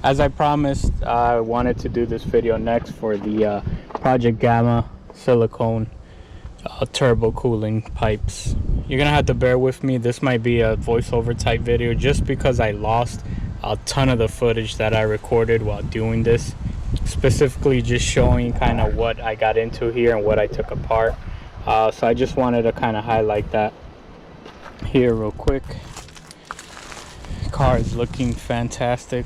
As I promised, I wanted to do this video next for the Project Gamma silicone turbo cooling pipes. You're gonna have to bear with me. This might be a voiceover type video just because I lost a ton of the footage that I recorded while doing this, specifically just showing kind of what I got into here and what I took apart. So I just wanted to kind of highlight that here real quick. Car is looking fantastic.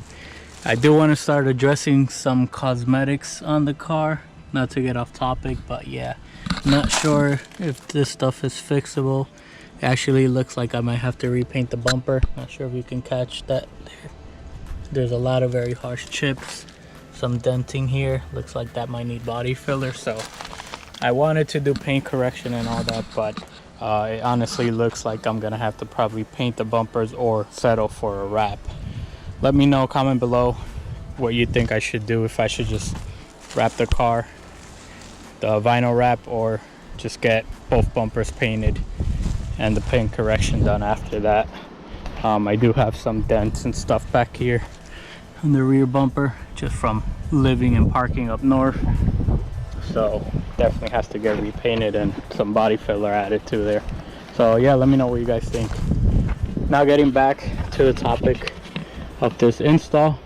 I do want to start addressing some cosmetics on the car, not to get off topic, but yeah, not sure if this stuff is fixable. It actually looks like I might have to repaint the bumper. Not sure if you can catch that there. There's a lot of very harsh chips, some denting here. Looks like that might need body filler. So I wanted to do paint correction and all that, but it honestly looks like I'm gonna have to probably paint the bumpers or settle for a wrap. Let me know, comment below what you think I should do, if I should just wrap the car, the vinyl wrap, or just get both bumpers painted and the paint correction done after that. I do have some dents and stuff back here on the rear bumper just from living and parking up north, so definitely has to get repainted and some body filler added to there. So yeah, let me know what you guys think. Now getting back to the topic of this install,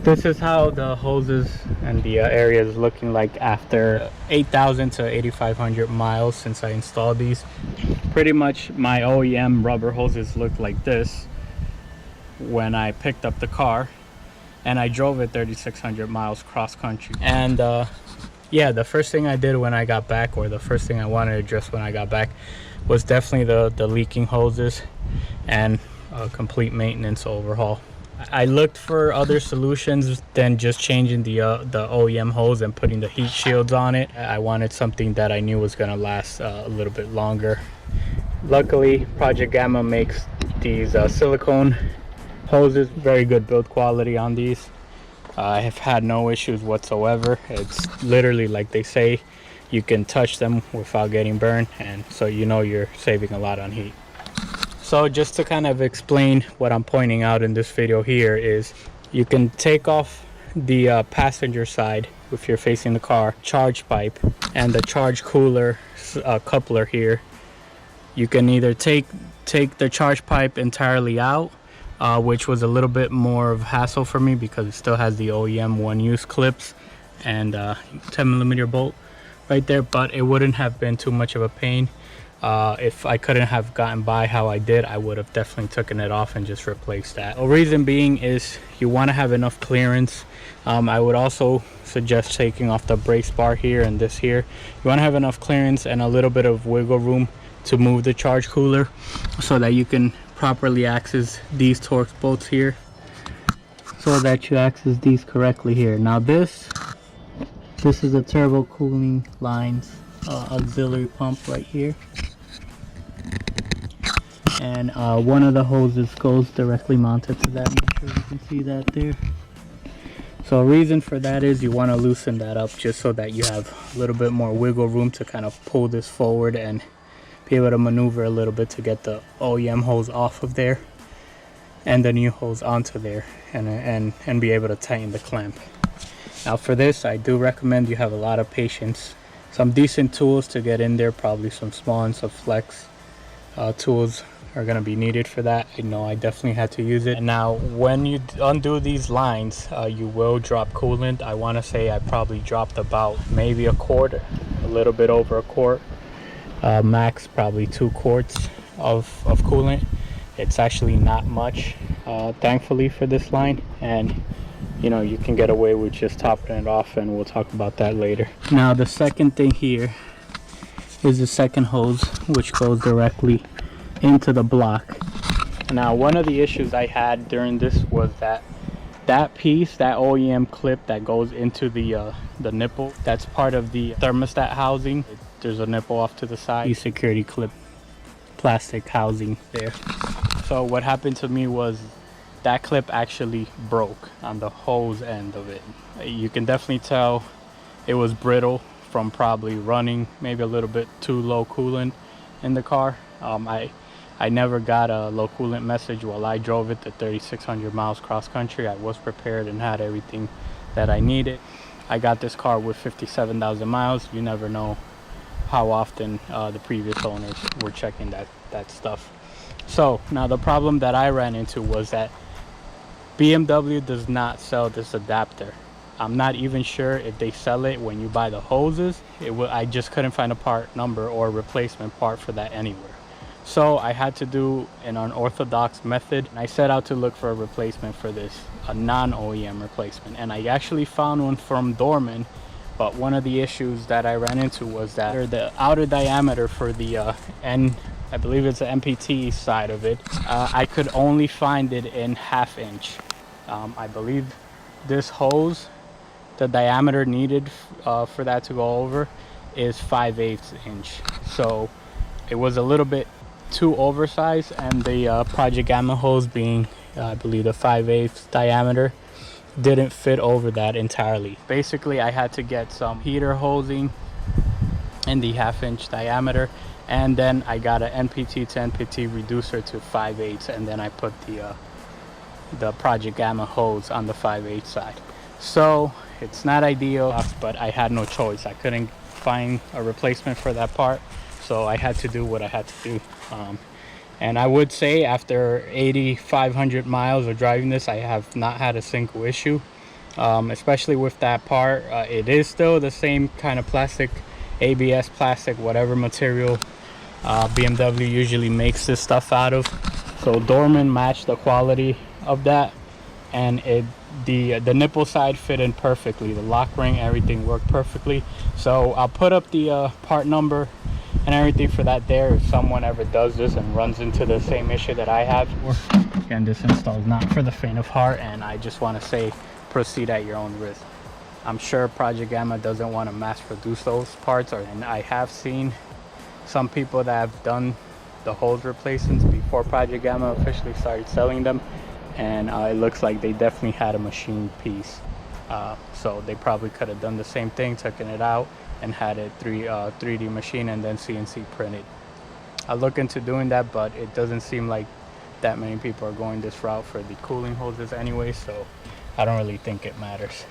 this is how the hoses and the area is looking like after 8,000 to 8,500 miles since I installed these. Pretty much my OEM rubber hoses looked like this when I picked up the car and I drove it 3,600 miles cross country. And yeah, the first thing I did when I got back, or the first thing I wanted to address when I got back, was definitely the leaking hoses and a complete maintenance overhaul. I looked for other solutions than just changing the OEM hose and putting the heat shields on it. I wanted something that I knew was going to last a little bit longer. Luckily, Project Gamma makes these silicone hoses. Very good build quality on these. I have had no issues whatsoever. It's literally like they say, you can touch them without getting burned, and so you know you're saving a lot on heat. So just to kind of explain what I'm pointing out in this video here is, you can take off the passenger side if you're facing the car charge pipe and the charge cooler coupler here. You can either take the charge pipe entirely out, which was a little bit more of a hassle for me because it still has the OEM one-use clips and 10mm bolt right there, but it wouldn't have been too much of a pain. If I couldn't have gotten by how I did, I would have definitely taken it off and just replaced that. The reason being is you want to have enough clearance. I would also suggest taking off the brace bar here and this here. You want to have enough clearance and a little bit of wiggle room to move the charge cooler so that you can properly access these Torx bolts here, so that you access these correctly here. Now this is a turbo cooling lines auxiliary pump right here, and one of the hoses goes directly mounted to that. Make sure you can see that there. So a reason for that is you want to loosen that up just so that you have a little bit more wiggle room to kind of pull this forward and be able to maneuver a little bit to get the OEM hose off of there and the new hose onto there, and be able to tighten the clamp. Now for this, I do recommend you have a lot of patience, some decent tools to get in there, probably some small and some flex tools are going to be needed for that. I know I definitely had to use it. And now when you undo these lines, you will drop coolant. I want to say I probably dropped about maybe a quart, a little bit over a quart, max probably 2 quarts of coolant. It's actually not much, thankfully, for this line, and you know, you can get away with just topping it off, and we'll talk about that later. Now the second thing here is the second hose, which goes directly into the block. Now one of the issues I had during this was that piece, that OEM clip that goes into the nipple, that's part of the thermostat housing. There's a nipple off to the side, the security clip plastic housing there. So what happened to me was that clip actually broke on the hose end of it. You can definitely tell it was brittle from probably running maybe a little bit too low coolant in the car. I I never got a low coolant message while I drove it the 3,600 miles cross country. I was prepared and had everything that I needed. I got this car with 57,000 miles. You never know how often the previous owners were checking that stuff. So now the problem that I ran into was that BMW does not sell this adapter. I'm not even sure if they sell it when you buy the hoses. I just couldn't find a part number or replacement part for that anywhere. So I had to do an unorthodox method. I set out to look for a replacement for this, a non-OEM replacement. And I actually found one from Dorman, but one of the issues that I ran into was that the outer diameter for the I believe it's the MPT side of it, I could only find it in 1/2 inch. I believe this hose, the diameter needed for that to go over is 5/8 inch. So it was a little bit too oversized, and the Project Gamma hose being I believe the 5/8 diameter didn't fit over that entirely. Basically I had to get some heater hosing in the 1/2 inch diameter, and then I got an NPT to NPT reducer to 5/8, and then I put the Project Gamma hose on the 5/8 side. So it's not ideal, but I had no choice. I couldn't find a replacement for that part, so I had to do what I had to do. And I would say after 8,500 miles of driving this, I have not had a single issue, especially with that part. It is still the same kind of plastic, ABS plastic, whatever material BMW usually makes this stuff out of. So Dorman matched the quality of that, and the nipple side fit in perfectly. The lock ring, everything worked perfectly. So I'll put up the part number and everything for that there if someone ever does this and runs into the same issue that I have. Again, this install is not for the faint of heart, and I just want to say proceed at your own risk. I'm sure Project Gamma doesn't want to mass produce those parts, and I have seen some people that have done the hose replacements before Project Gamma officially started selling them, and it looks like they definitely had a machine piece. So they probably could have done the same thing, taken it out and had it 3D machine and then CNC printed. I'll look into doing that, but it doesn't seem like that many people are going this route for the cooling hoses anyway, so I don't really think it matters.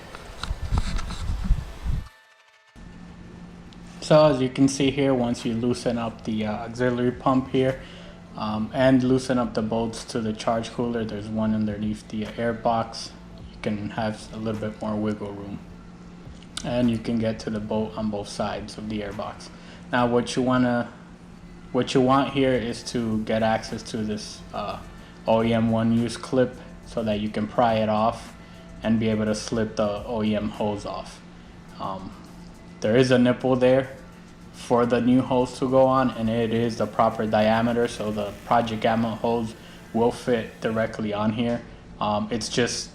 So as you can see here, once you loosen up the auxiliary pump here and loosen up the bolts to the charge cooler, there's one underneath the air box. You can have a little bit more wiggle room, and you can get to the bolt on both sides of the air box. Now what you want here is to get access to this OEM one use clip so that you can pry it off and be able to slip the OEM hose off. There is a nipple there for the new hose to go on, and it is the proper diameter, so the Project Gamma hose will fit directly on here. It's just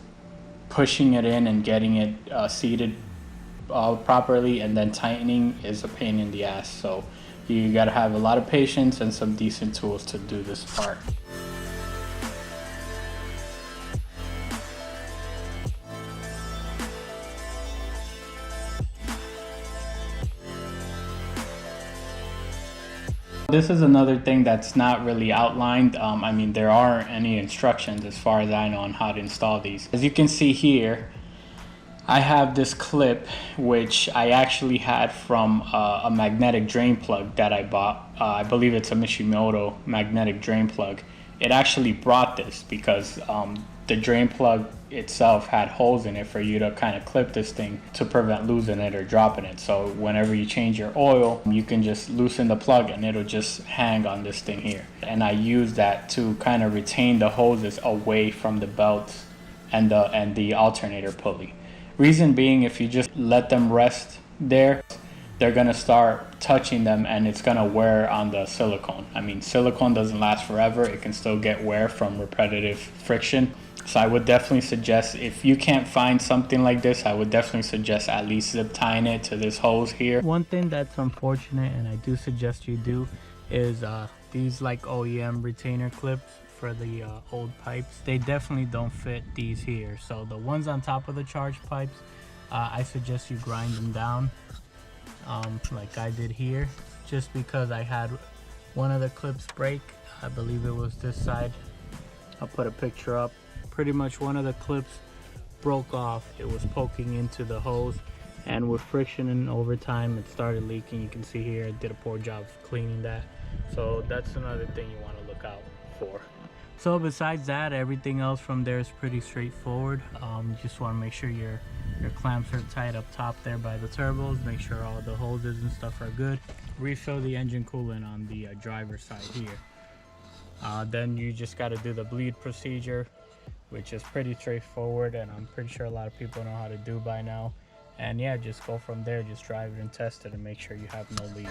pushing it in and getting it seated properly, and then tightening is a pain in the ass. So you gotta have a lot of patience and some decent tools to do this part. This is another thing that's not really outlined. I mean, there aren't any instructions as far as I know on how to install these. As you can see here, I have this clip which I actually had from a magnetic drain plug that I bought. I believe it's a Mishimoto magnetic drain plug. It actually brought this because the drain plug itself had holes in it for you to kind of clip this thing to prevent losing it or dropping it. So whenever you change your oil, you can just loosen the plug and it'll just hang on this thing here. And I use that to kind of retain the hoses away from the belts and the alternator pulley. Reason being, if you just let them rest there, they're gonna start touching them and it's gonna wear on the silicone. I mean, silicone doesn't last forever. It can still get wear from repetitive friction. So I would definitely suggest, if you can't find something like this, I would definitely suggest at least zip tying it to this hose here. One thing that's unfortunate, and I do suggest you do, is these like OEM retainer clips for the old pipes. They definitely don't fit these here. So the ones on top of the charge pipes, I suggest you grind them down like I did here, just because I had one of the clips break. I believe it was this side. I'll put a picture up. Pretty much one of the clips broke off. It was poking into the hose, and with friction and over time it started leaking. You can see here I did a poor job of cleaning that, so that's another thing you want to look out for. So besides that, everything else from there is pretty straightforward. You just want to make sure your clamps are tight up top there by the turbos. Make sure all the hoses and stuff are good. Refill the engine coolant on the driver's side here. Then you just got to do the bleed procedure, which is pretty straightforward, and I'm pretty sure a lot of people know how to do by now. And yeah, just go from there. Just drive it and test it and make sure you have no leaks.